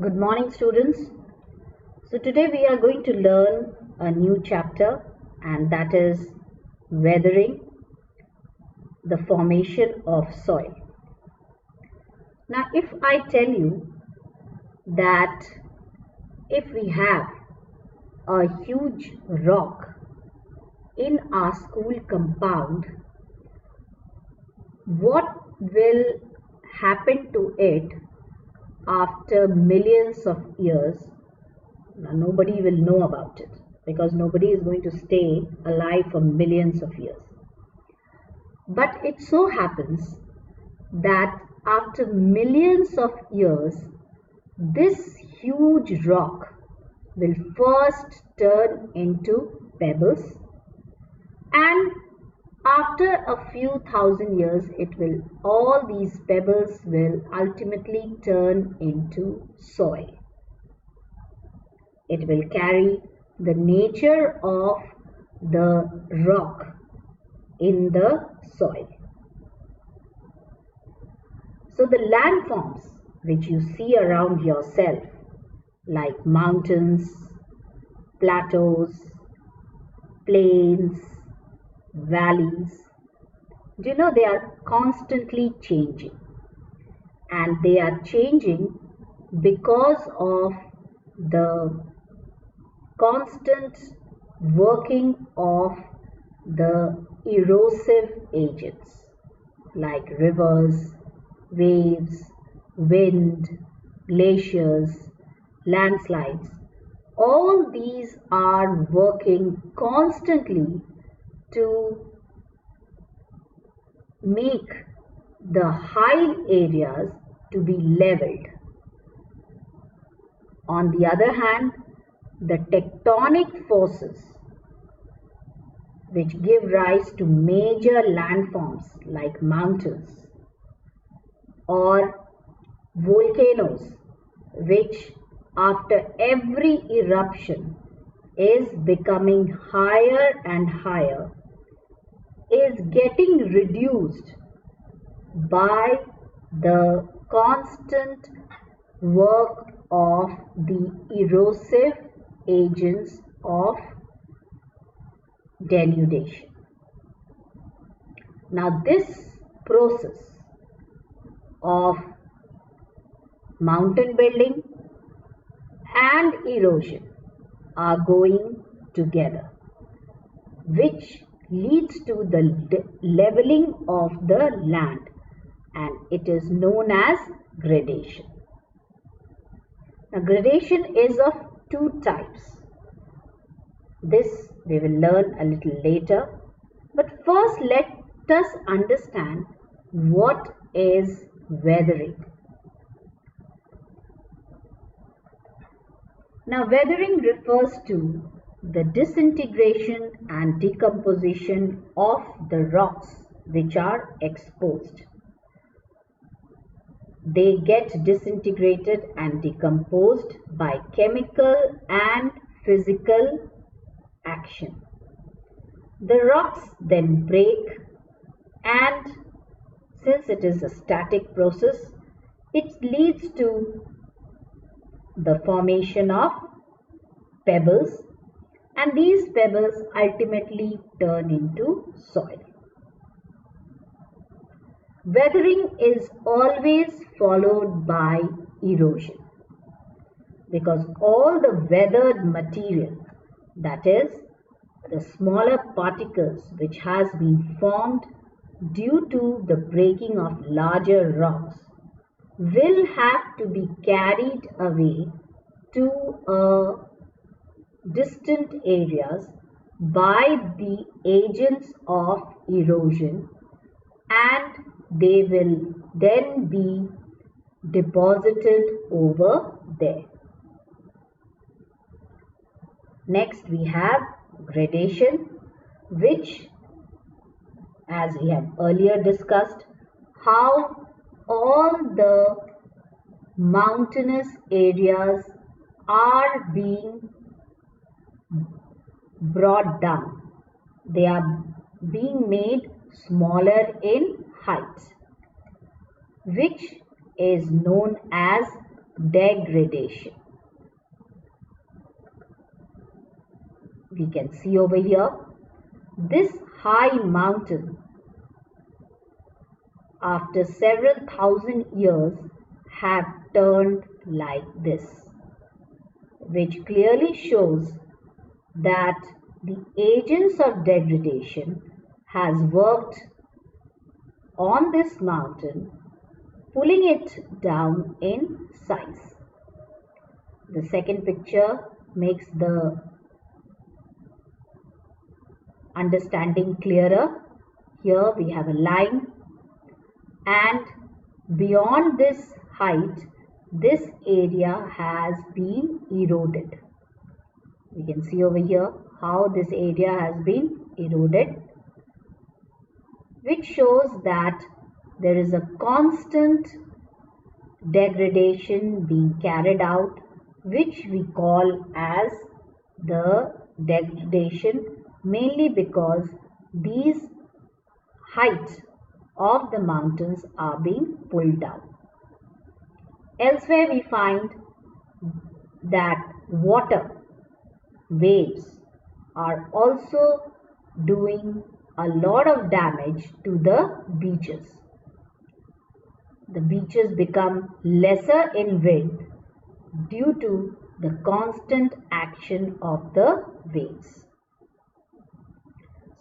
Good morning, students. So today we are going to learn a new chapter, and that is weathering, the formation of soil. Now, if I tell you that if we have a huge rock in our school compound, what will happen to it after millions of years? Now, nobody will know about it because nobody is going to stay alive for millions of years. But it so happens that after millions of years, this huge rock will first turn into pebbles, and after a few thousand years, all these pebbles will ultimately turn into soil. It will carry the nature of the rock in the soil. So the landforms which you see around yourself, like mountains, plateaus, plains, valleys, do you know they are constantly changing? And they are changing because of the constant working of the erosive agents like rivers, waves, wind, glaciers, landslides. All these are working constantly to make the high areas to be leveled. On the other hand, the tectonic forces which give rise to major landforms like mountains or volcanoes, which after every eruption is becoming higher and higher, is getting reduced by the constant work of the erosive agents of denudation. Now, this process of mountain building and erosion are going together, which leads to the leveling of the land, and it is known as gradation. Now, gradation is of two types. This we will learn a little later, but first let us understand what is weathering. Now, weathering refers to the disintegration and decomposition of the rocks which are exposed. They get disintegrated and decomposed by chemical and physical action. The rocks then break, and since it is a static process, it leads to the formation of pebbles, and these pebbles ultimately turn into soil. Weathering is always followed by erosion because all the weathered material, that is, the smaller particles which has been formed due to the breaking of larger rocks, will have to be carried away to distant areas by the agents of erosion, and they will then be deposited over there. Next we have gradation, which, as we have earlier discussed, how all the mountainous areas are being brought down. They are being made smaller in height, which is known as degradation. We can see over here, this high mountain after several thousand years have turned like this, which clearly shows that the agents of degradation has worked on this mountain, pulling it down in size. The second picture makes the understanding clearer. Here we have a line, and beyond this height, this area has been eroded. We can see over here how this area has been eroded, which shows that there is a constant degradation being carried out, which we call as the degradation, mainly because these heights of the mountains are being pulled down. Elsewhere we find that water waves are also doing a lot of damage to the beaches. The beaches become lesser in width due to the constant action of the waves.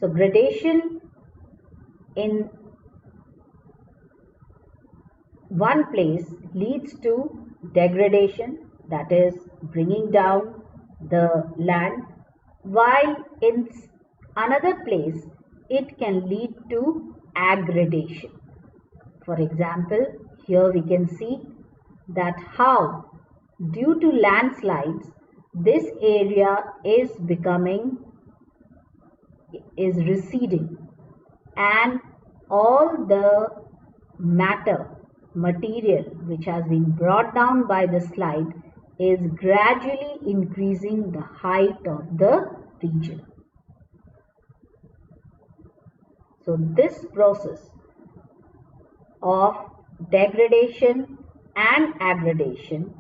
So gradation in one place leads to degradation, that is bringing down the land, while in another place it can lead to aggradation. For example, here we can see that how due to landslides this area is receding, and all the material which has been brought down by the slide is gradually increasing the height of the region. So this process of degradation and aggradation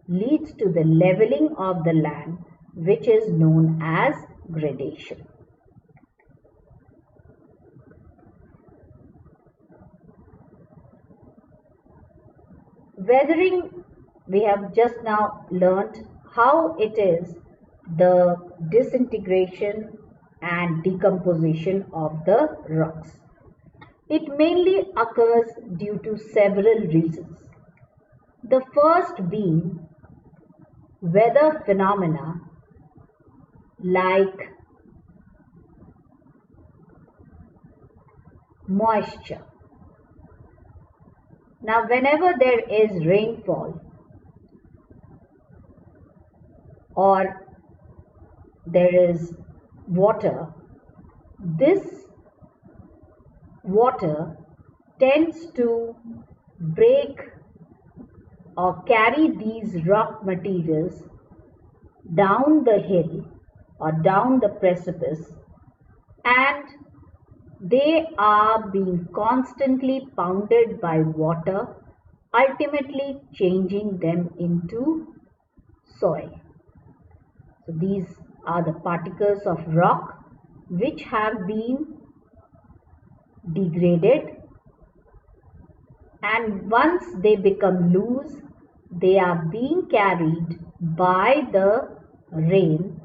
leads to the leveling of the land, which is known as gradation. Weathering, we have just now learnt how it is the disintegration and decomposition of the rocks. It mainly occurs due to several reasons. The first being weather phenomena like moisture. Now, whenever there is rainfall or there is water, this water tends to break or carry these rock materials down the hill or down the precipice, and they are being constantly pounded by water, ultimately changing them into soil. So these are the particles of rock which have been degraded, and once they become loose, they are being carried by the rain,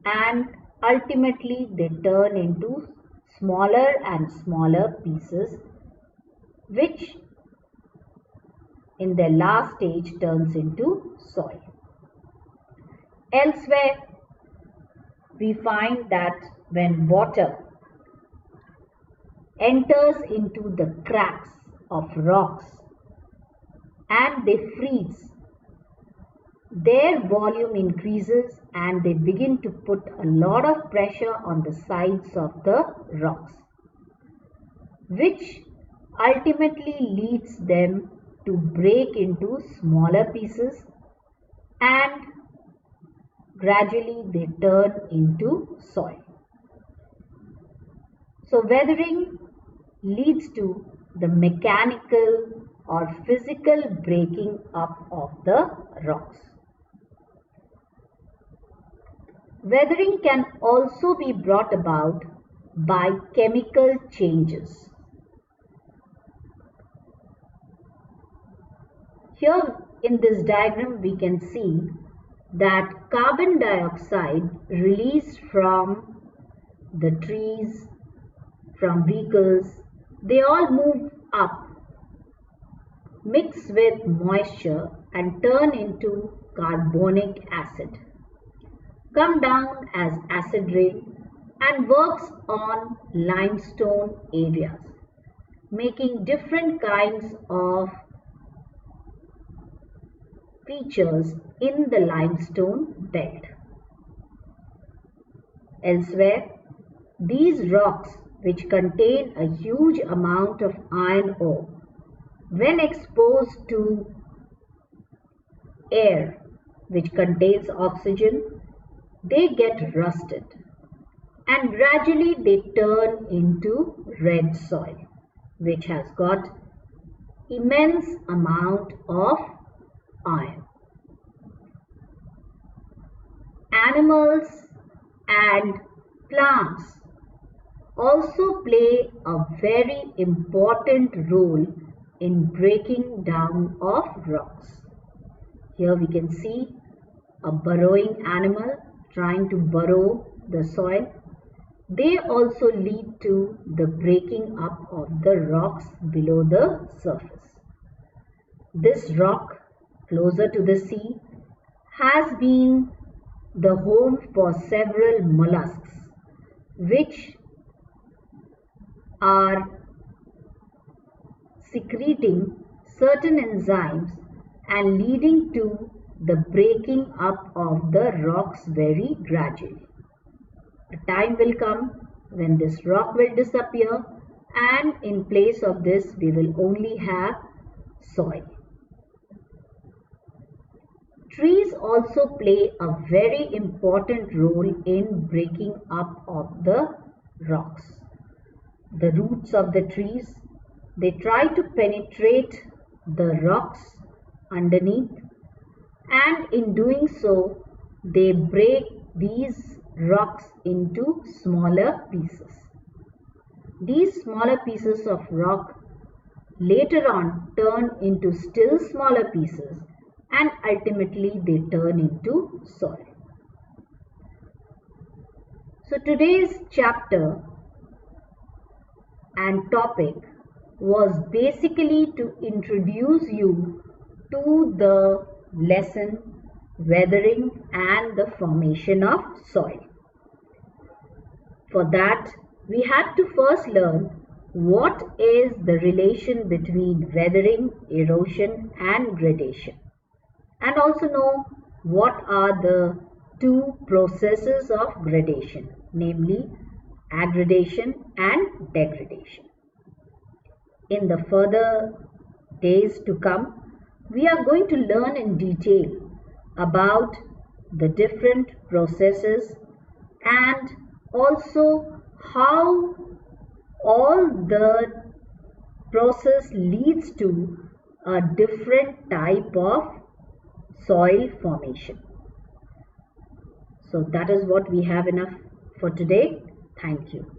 and ultimately they turn into smaller and smaller pieces, which in their last stage turns into soil. Elsewhere, we find that when water enters into the cracks of rocks and they freeze, their volume increases and they begin to put a lot of pressure on the sides of the rocks, which ultimately leads them to break into smaller pieces, and gradually they turn into soil. So weathering leads to the mechanical or physical breaking up of the rocks. Weathering can also be brought about by chemical changes. Here in this diagram we can see that carbon dioxide released from the trees, from vehicles, they all move up, mix with moisture and turn into carbonic acid, come down as acid rain and works on limestone areas, making different kinds of features in the limestone belt. Elsewhere, these rocks, which contain a huge amount of iron ore, when exposed to air which contains oxygen, they get rusted and gradually they turn into red soil, which has got immense amount of iron. Animals and plants also play a very important role in breaking down of rocks. Here we can see a burrowing animal trying to burrow the soil. They also lead to the breaking up of the rocks below the surface. This rock closer to the sea has been the home for several mollusks which are secreting certain enzymes and leading to the breaking up of the rocks very gradually. A time will come when this rock will disappear and in place of this we will only have soil. Trees also play a very important role in breaking up of the rocks. The roots of the trees, they try to penetrate the rocks underneath, and in doing so they break these rocks into smaller pieces. These smaller pieces of rock later on turn into still smaller pieces and ultimately they turn into soil. So today's chapter and topic was basically to introduce you to the lesson weathering and the formation of soil. For that, we had to first learn what is the relation between weathering, erosion and gradation, and also know what are the two processes of gradation, namely aggradation and degradation. In the further days to come, we are going to learn in detail about the different processes and also how all the process leads to a different type of soil formation. So that is what we have enough for today. Thank you.